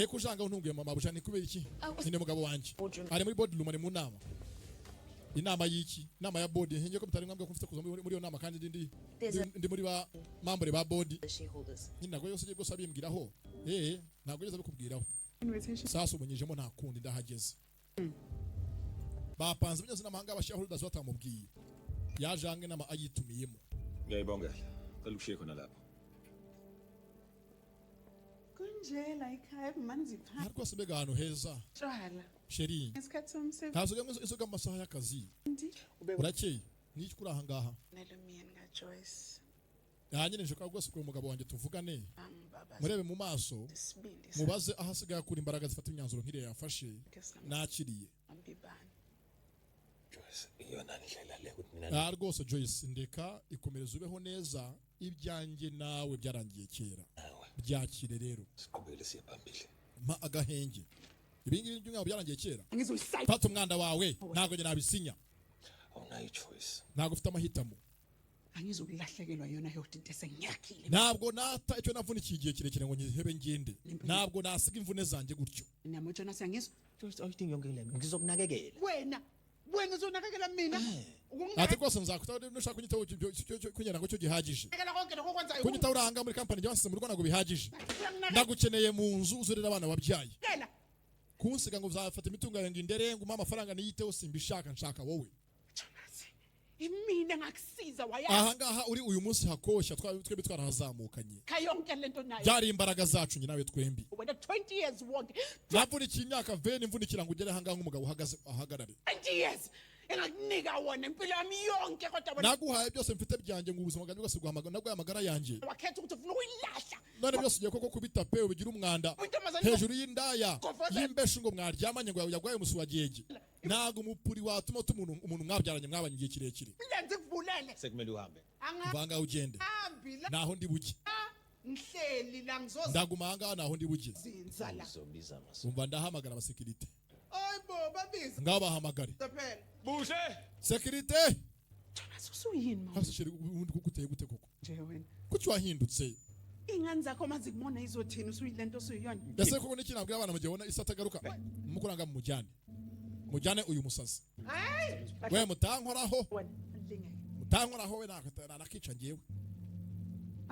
kujanga untunguye mama bushani kubera iki nyine mugabo wanje ari muri board room ari mu nama inama y'iki nama ya board nkenye ko mutari mwambwe ko mfite kuza muri iyo nama kandi ndi muri ba member ba board nyine nago yose bwo sabimbwiraho ntago yose bikubwiraho sasa umunyijemo nta kundi ndahageze bapanze byose namahanga abashahurudazi batamubwiye yajange nama ayitumiyemo ngiyayibonga cela ukushiye khona lapho kunje like have manzi pha hariko sibega hano heza tshwala sheri isikhathi somsebenzi kazo ke isoka amasaha y'akazi urakeye niki kuri aha ngaha nalomien nga Joyce nyine nje kwagwese ko umugabo wanjye tuvugane murebe mu maso mubaze ahasigaye kuri imbaraga zifata imyanzuro nkire yafashe nakiriye Joyce iyo nani hlela le ukuthi mina rwose Joyce ndeka ikomereza ubeho neza ibyanjye nawe byarangiye kera byakire rero siqhubele siyaphambili ma agahenge ibingibi by'umwabo byarangiye kera fata umwanda wawe ntago nje nabisinya awunayo choice ntago ufite amahitamo angizokulahlekelwa yona yodwa into esengiyakhile ntabwo nata icyo navunikiye igihe kirekire ngo ngihebe ngende ntabwo nasiga imvune zanjye gutyo namo Jonas yangizwa Joyce awuthini yonke le ngizokunakekela wena ngizonakekela mina ati rwose nzakutaba nushaka kunyitaho kunyera ngo cyo gihagije konke lokho kwenzayo kunyitaho uranga muri company y'abasize mu Rwanda ngo bihagije ndagukeneye mu nzu uzurira abana wabyaye kunsiga ngo uzafata imitungo yawe ngo indere ngo umpa amafaranga niyiteho simbishaka nshaka wowe imina ngakusiza waya aha ngaha uri uyu munsi hakoshya twebwe twarahazamukanye kayonke lento nayo byari imbaraga zacu nyine nawe twembi wena 20 years wonke navunikiye imyaka veni mvunikira ngo ugere aha ngaha nk'umugabo uhagaze ahagarare 20 years engakunika wona impilo yami yonke kodwa wena naguhaye byose mfite byanjye ngo ubuzima bwanjye bwose guhamagara nabwo amagara yanjye wakhetha ukuthi ufuna ukuyilahla none byose ugiye koko kubita pe ubigira umwanda hejuru y'indaya y'imbeshu ngo mwaryamanye ngo yagwaye umusuwagege nago umupuri watuma umuntu mwabyaranye mwabanye igihe kirekire lenze kuvulele sekumele uhambe vanga ugende naho ndi buke ngihleli la ngizoza ndaguma hanga naho ndi buke zinzala uzobiza mase umva ndahamagara abasekirite ayibo babiza ngabahamagare phela bushe sekirite asusuyini mama hasi sheri ubundi kuguteye gute koko nje wena kuki wahindutse ingane zakho mazi kubona izothina usuyilento usuyiyona ese koko niki nabwira abana mujyebona isatagaruka mukuranga mujyane uyu musazi hayi we mutankoraho wena lingeke mutankoraho we nakakica ngewe